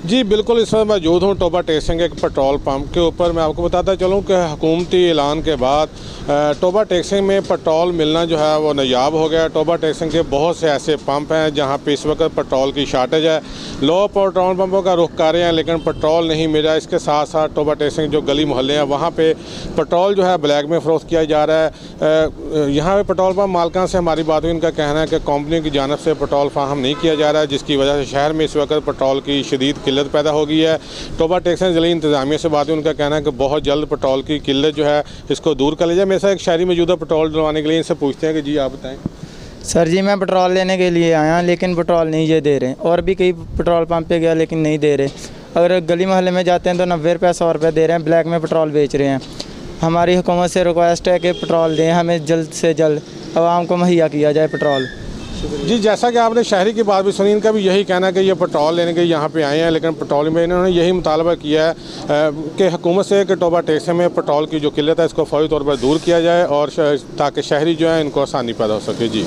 जी बिल्कुल, इस वक्त मौजूद हूँ टोबा टेक्सिंग एक पेट्रोल पंप के ऊपर। मैं आपको बताता चलूँ कि हुकूमती ऐलान के बाद टोबा टेक्सिंग में पेट्रोल मिलना जो है वो नायाब हो गया। टोबा टेक्सिंग के बहुत से ऐसे पंप हैं जहाँ पे इस वक्त पेट्रोल की शार्टेज है। लोग पेट्रोल पंपों का रुख कर रहे हैं लेकिन पेट्रोल नहीं मिल रहा। इसके साथ साथ टोबा टेक्सिंग जो गली मोहल्ले हैं वहाँ पे पेट्रोल जो है ब्लैक में फ़रोख्त किया जा रहा है। यहाँ पे पेट्रोल पंप मालिकान से हमारी बात हुई, इनका कहना है कि कंपनी की जानिब से पेट्रोल फाहम नहीं किया जा रहा है, जिसकी वजह से शहर में इस वक्त पेट्रोल की शदीद किल्लत पैदा हो गई है। टोबा टेक्सिंग ज़िले इंतज़ामिया से बात हुई, उनका कहना है कि बहुत जल्द पेट्रोल की किल्लत जो है इसको दूर कर लिया जाए। मेरे साथ एक शहरी मौजूदा पेट्रोल डलवाने के लिए, इनसे पूछते हैं कि जी आप बताएं। सर जी, मैं पेट्रोल लेने के लिए आया लेकिन पेट्रोल नहीं ये दे रहे, और भी कई पेट्रोल पंप पे गया लेकिन नहीं दे रहे। अगर गली मोहल्ले में जाते हैं तो 90 रुपये 100 रुपये दे रहे हैं, ब्लैक में पेट्रोल बेच रहे हैं। हमारी हुकूमत से रिक्वेस्ट है कि पेट्रोल दें, हमें जल्द से जल्द आवाम को मुहैया किया जाए पेट्रोल। जी जैसा कि आपने शहरी की बात भी सुनी, इनका भी यही कहना है कि ये पेट्रोल लेने के यहाँ पे आए हैं लेकिन पेट्रोल में इन्होंने यही मुतालबा किया है कि हुकूमत से कि टोबा टेक्सिंग में पेट्रोल की जो किल्लत है इसको फौरी तौर पर दूर किया जाए और ताकि शहरी जो है इनको आसानी पैदा हो सके। जी।